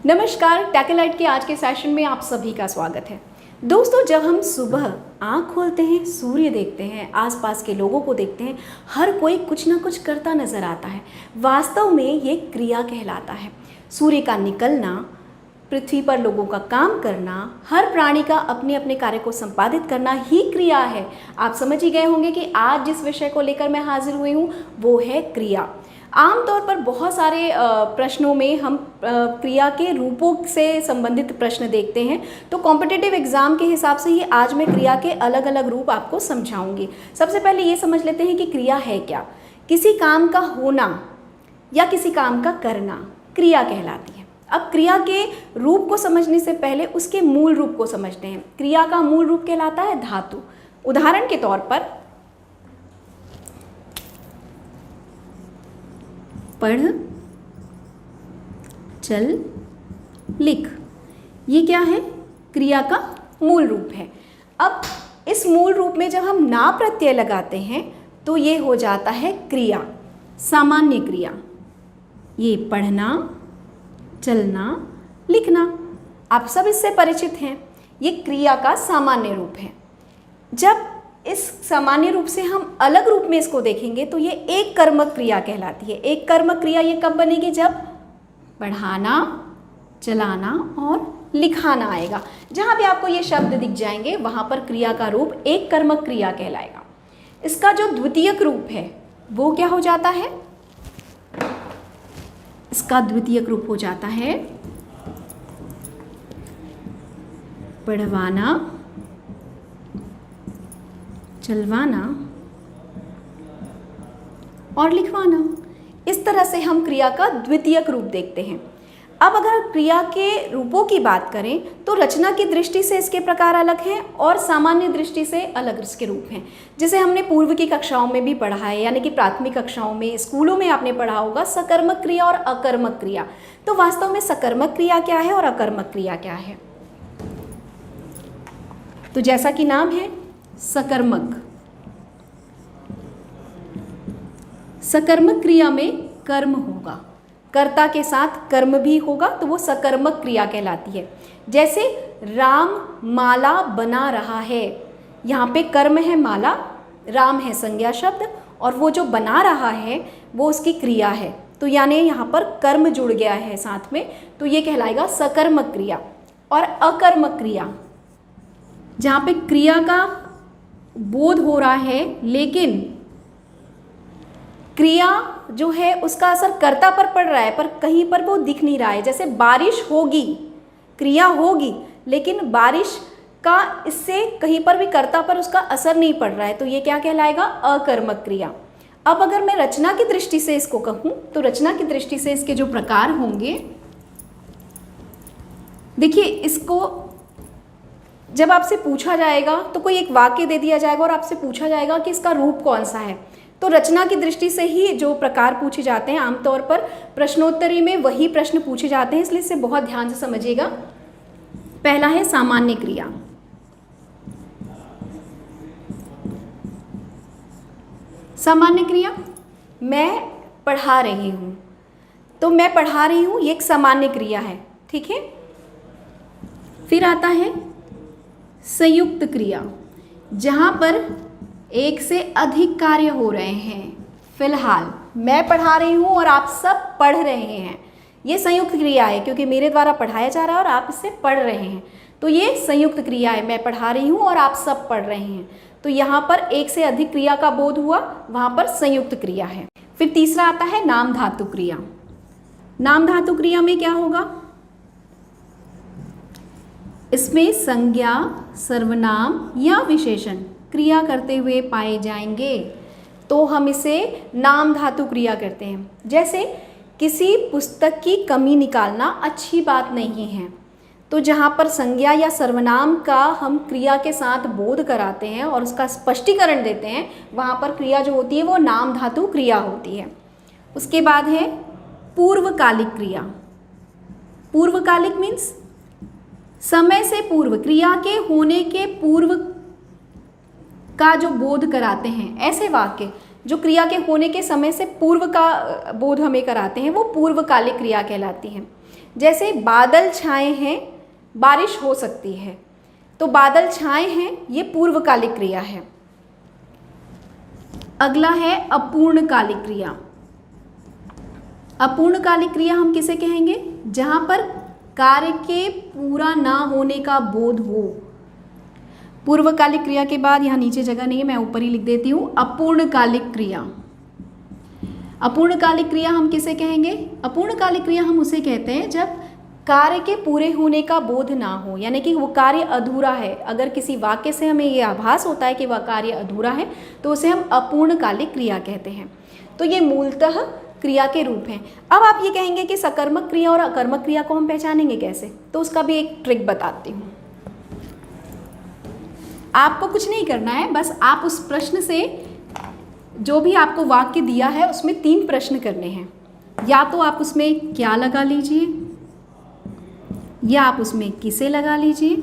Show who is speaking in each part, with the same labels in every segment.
Speaker 1: नमस्कार, टैकलाइट के आज के सेशन में आप सभी का स्वागत है। दोस्तों, जब हम सुबह आँख खोलते हैं, सूर्य देखते हैं, आसपास के लोगों को देखते हैं, हर कोई कुछ ना कुछ करता नजर आता है। वास्तव में ये क्रिया कहलाता है। सूर्य का निकलना, पृथ्वी पर लोगों का काम करना, हर प्राणी का अपने अपने कार्य को संपादित करना ही क्रिया है। आप समझ ही गए होंगे कि आज जिस विषय को लेकर मैं हाजिर हुई हूँ वो है क्रिया। आमतौर पर बहुत सारे प्रश्नों में हम क्रिया के रूपों से संबंधित प्रश्न देखते हैं, तो कॉम्पिटिटिव एग्जाम के हिसाब से ही आज मैं क्रिया के अलग अलग रूप आपको समझाऊंगी। सबसे पहले ये समझ लेते हैं कि क्रिया है क्या। किसी काम का होना या किसी काम का करना क्रिया कहलाती है। अब क्रिया के रूप को समझने से पहले उसके मूल रूप को समझते हैं। क्रिया का मूल रूप कहलाता है धातु। उदाहरण के तौर पर पढ़, चल, लिख, ये क्या है? क्रिया का मूल रूप है। अब इस मूल रूप में जब हम ना प्रत्यय लगाते हैं तो ये हो जाता है क्रिया, सामान्य क्रिया। ये पढ़ना, चलना, लिखना, आप सब इससे परिचित हैं। ये क्रिया का सामान्य रूप है। जब इस सामान्य रूप से हम अलग रूप में इसको देखेंगे तो ये एक कर्मक क्रिया कहलाती है। एक कर्मक क्रिया ये कब बनेगी? जब पढ़ाना, चलाना और लिखाना आएगा। जहाँ भी आपको ये शब्द दिख जाएंगे वहाँ पर क्रिया का रूप एक कर्मक क्रिया कहलाएगा। इसका जो द्वितीयक रूप है वो क्या हो जाता है? इसका द्वितीयक रूप हो जाता है पढ़वाना, चलवाना और लिखवाना। इस तरह से हम क्रिया का द्वितीयक रूप देखते हैं। अब अगर क्रिया के रूपों की बात करें तो रचना की दृष्टि से इसके प्रकार अलग हैं और सामान्य दृष्टि से अलग इसके रूप हैं। जिसे हमने पूर्व की कक्षाओं में भी पढ़ा है, यानी कि प्राथमिक कक्षाओं में, स्कूलों में आपने पढ़ा होगा सकर्मक क्रिया और अकर्मक क्रिया। तो वास्तव में सकर्मक क्रिया क्या है और अकर्मक क्रिया क्या है? तो जैसा कि नाम है सकर्मक, सकर्मक क्रिया में कर्म होगा, कर्ता के साथ कर्म भी होगा, तो वो सकर्मक क्रिया कहलाती है। जैसे राम माला बना रहा है, यहाँ पे कर्म है माला, राम है संज्ञा शब्द और वो जो बना रहा है वो उसकी क्रिया है। तो यानी यहाँ पर कर्म जुड़ गया है साथ में, तो ये कहलाएगा सकर्मक क्रिया। और अकर्मक क्रिया, जहाँ पे क्रिया का बोध हो रहा है लेकिन क्रिया जो है उसका असर कर्ता पर पड़ रहा है पर कहीं पर वो दिख नहीं रहा है। जैसे बारिश होगी, क्रिया होगी लेकिन बारिश का इससे कहीं पर भी कर्ता पर उसका असर नहीं पड़ रहा है, तो ये क्या कहलाएगा? अकर्मक क्रिया। अब अगर मैं रचना की दृष्टि से इसको कहूँ तो रचना की दृष्टि से इसके जो प्रकार होंगे, देखिए, इसको जब आपसे पूछा जाएगा तो कोई एक वाक्य दे दिया जाएगा और आपसे पूछा जाएगा कि इसका रूप कौन सा है, तो रचना की दृष्टि से ही जो प्रकार पूछे जाते हैं, आमतौर पर प्रश्नोत्तरी में वही प्रश्न पूछे जाते हैं, इसलिए इसे बहुत ध्यान से समझिएगा। पहला है सामान्य क्रिया। सामान्य क्रिया, मैं पढ़ा रही हूँ, तो मैं पढ़ा रही हूँ ये एक सामान्य क्रिया है, ठीक है। फिर आता है संयुक्त क्रिया, जहाँ पर एक से अधिक कार्य हो रहे हैं। फिलहाल मैं पढ़ा रही हूँ और आप सब पढ़ रहे हैं, ये संयुक्त क्रिया है क्योंकि मेरे द्वारा पढ़ाया जा रहा है और आप इससे पढ़ रहे हैं, तो ये संयुक्त क्रिया है। मैं पढ़ा रही हूँ और आप सब पढ़ रहे हैं, तो यहाँ पर एक से अधिक क्रिया का बोध हुआ, वहाँ पर संयुक्त क्रिया है। फिर तीसरा आता है नाम धातु क्रिया। नाम धातु क्रिया में क्या होगा? इसमें संज्ञा, सर्वनाम या विशेषण क्रिया करते हुए पाए जाएंगे, तो हम इसे नाम धातु क्रिया करते हैं। जैसे किसी पुस्तक की कमी निकालना अच्छी बात नहीं है, तो जहाँ पर संज्ञा या सर्वनाम का हम क्रिया के साथ बोध कराते हैं और उसका स्पष्टीकरण देते हैं, वहाँ पर क्रिया जो होती है वो नाम धातु क्रिया होती है। उसके बाद है पूर्वकालिक क्रिया। पूर्वकालिक मीन्स समय से पूर्व, क्रिया के होने के पूर्व का जो बोध कराते हैं। ऐसे वाक्य जो क्रिया के होने के समय से पूर्व का बोध हमें कराते हैं वो पूर्वकालिक क्रिया कहलाती हैं। जैसे बादल छाए हैं, बारिश हो सकती है, तो बादल छाए हैं ये पूर्वकालिक क्रिया है। अगला है अपूर्णकालिक क्रिया। अपूर्णकालिक क्रिया हम किसे कहेंगे? जहां पर कार्य के पूरा ना होने का बोध हो। पूर्वकालिक क्रिया के बाद यहाँ नीचे जगह नहीं है, मैं ऊपर ही लिख देती हूँ, अपूर्णकालिक क्रिया। अपूर्णकालिक क्रिया हम किसे कहेंगे? अपूर्णकालिक क्रिया हम उसे कहते हैं जब कार्य के पूरे होने का बोध ना हो, यानी कि वो कार्य अधूरा है। अगर किसी वाक्य से हमें ये आभास होता है कि वह कार्य अधूरा है तो उसे हम अपूर्णकालिक क्रिया कहते हैं। तो ये मूलतः क्रिया के रूप हैं। अब आप ये कहेंगे कि सकर्मक क्रिया और अकर्मक क्रिया को हम पहचानेंगे कैसे? तो उसका भी एक ट्रिक बताती हूँ। आपको कुछ नहीं करना है, बस आप उस प्रश्न से, जो भी आपको वाक्य दिया है उसमें 3 प्रश्न करने हैं। या तो आप उसमें क्या लगा लीजिए, या आप उसमें किसे लगा लीजिए,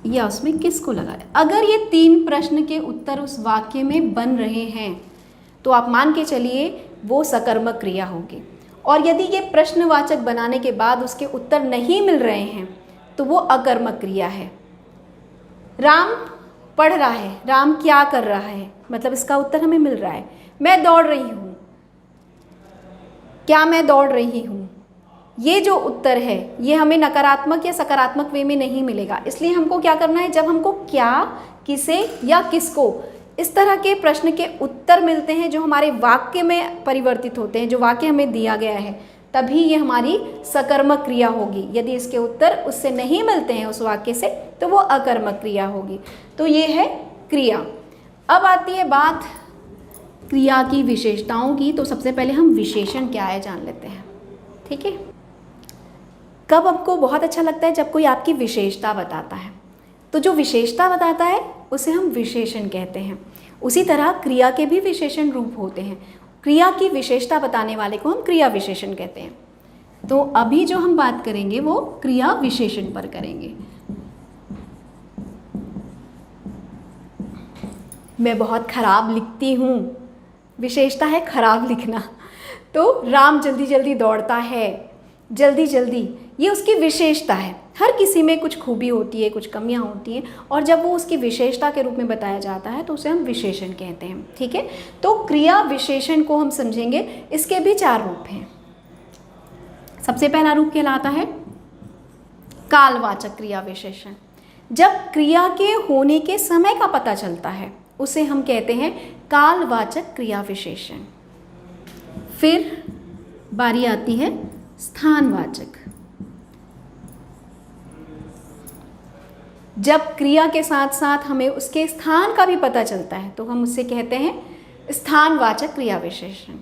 Speaker 1: या उसमें किसको लगा। अगर ये 3 प्रश्न के उत्तर उस वाक्य में बन रहे हैं तो आप मान के चलिए वो सकर्मक क्रिया होगी। और यदि ये प्रश्नवाचक बनाने के बाद उसके उत्तर नहीं मिल रहे हैं तो वो अकर्मक क्रिया है। राम पढ़ रहा है, राम क्या कर रहा है, मतलब इसका उत्तर हमें मिल रहा है। मैं दौड़ रही हूँ, क्या मैं दौड़ रही हूँ, ये जो उत्तर है ये हमें नकारात्मक या सकारात्मक वे में नहीं मिलेगा। इसलिए हमको क्या करना है, जब हमको क्या, किसे या किसको, इस तरह के प्रश्न के उत्तर मिलते हैं जो हमारे वाक्य में परिवर्तित होते हैं, जो वाक्य हमें दिया गया है, तभी ये हमारी सकर्मक क्रिया होगी। यदि इसके उत्तर उससे नहीं मिलते हैं उस वाक्य से तो वो अकर्मक क्रिया होगी। तो ये है क्रिया। अब आती है बात क्रिया की विशेषताओं की। तो सबसे पहले हम विशेषण क्या है जान लेते हैं, ठीक है। कब आपको बहुत अच्छा लगता है? जब कोई आपकी विशेषता बताता है। तो जो विशेषता बताता है उसे हम विशेषण कहते हैं। उसी तरह क्रिया के भी विशेषण रूप होते हैं। क्रिया की विशेषता बताने वाले को हम क्रिया विशेषण कहते हैं। तो अभी जो हम बात करेंगे वो क्रिया विशेषण पर करेंगे। मैं बहुत खराब लिखती हूँ, विशेषता है खराब लिखना। तो राम जल्दी जल्दी दौड़ता है, जल्दी जल्दी, ये उसकी विशेषता है। हर किसी में कुछ खूबी होती है, कुछ कमियां होती हैं, और जब वो उसकी विशेषता के रूप में बताया जाता है तो उसे हम विशेषण कहते हैं, ठीक है। तो क्रिया विशेषण को हम समझेंगे। इसके भी 4 रूप हैं। सबसे पहला रूप कहलाता है कालवाचक क्रिया विशेषण। जब क्रिया के होने के समय का पता चलता है उसे हम कहते हैं कालवाचक क्रिया विशेषण। फिर बारी आती है स्थानवाचक। जब क्रिया के साथ साथ हमें उसके स्थान का भी पता चलता है तो हम उससे कहते हैं स्थानवाचक क्रिया विशेषण।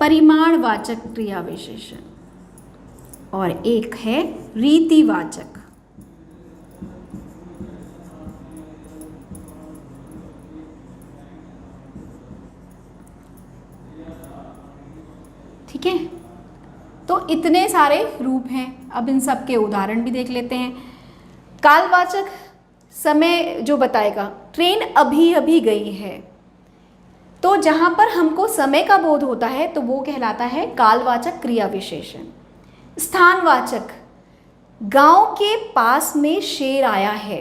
Speaker 1: परिमाणवाचक क्रिया विशेषण, और एक है रीतिवाचक। ठीक है। तो इतने सारे रूप हैं। अब इन सब के उदाहरण भी देख लेते हैं। कालवाचक समय जो बताएगा, ट्रेन अभी अभी गई है, तो जहाँ पर हमको समय का बोध होता है तो वो कहलाता है कालवाचक क्रिया विशेषण। स्थानवाचक, गांव के पास में शेर आया है,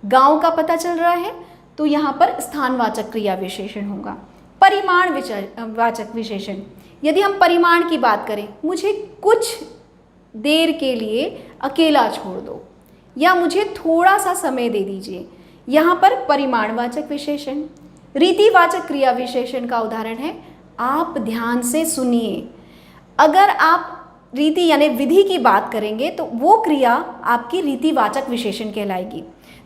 Speaker 1: गांव का पता चल रहा है तो यहाँ पर स्थानवाचक क्रिया विशेषण होगा। परिमाणवाचक विशेषण, यदि हम परिमाण की बात करें, मुझे कुछ देर के लिए अकेला छोड़ दो या मुझे थोड़ा सा समय दे दीजिए, यहाँ पर परिमाणवाचक विशेषण। रीतिवाचक क्रिया विशेषण का उदाहरण है आप ध्यान से सुनिए। अगर आप रीति यानी विधि की बात करेंगे तो वो क्रिया आपकी रीतिवाचक विशेषण कहलाएगी।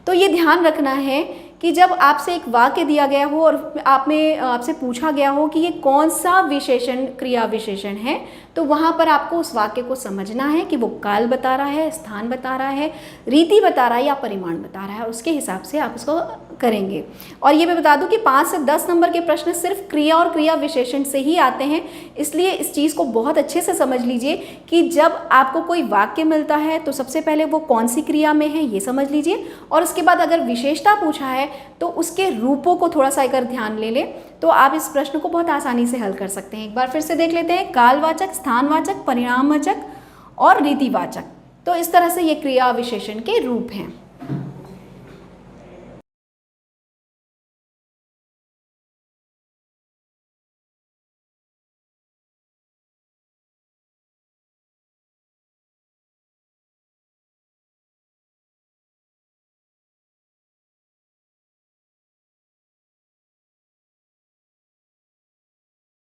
Speaker 1: तो ये ध्यान रखना है कि जब आपसे एक वाक्य दिया गया हो और आपसे पूछा गया हो कि ये कौन सा विशेषण क्रिया विशेषण है, तो वहाँ पर आपको उस वाक्य को समझना है कि वो काल बता रहा है, स्थान बता रहा है, रीति बता रहा है या परिमाण बता रहा है, उसके हिसाब से आप उसको करेंगे। और ये मैं बता दूं कि 5 से 10 नंबर के प्रश्न सिर्फ क्रिया और क्रिया विशेषण से ही आते हैं, इसलिए इस चीज़ को बहुत अच्छे से समझ लीजिए कि जब आपको कोई वाक्य मिलता है तो सबसे पहले वो कौन सी क्रिया में है ये समझ लीजिए, और उसके बाद अगर विशेषता पूछा है तो उसके रूपों को थोड़ा सा अगर ध्यान ले लें तो आप इस प्रश्न को बहुत आसानी से हल कर सकते हैं। एक बार फिर से देख लेते हैं, कालवाचक, स्थानवाचक, परिणामवाचक और रीतिवाचक। तो इस तरह से ये क्रिया विशेषण के रूप हैं।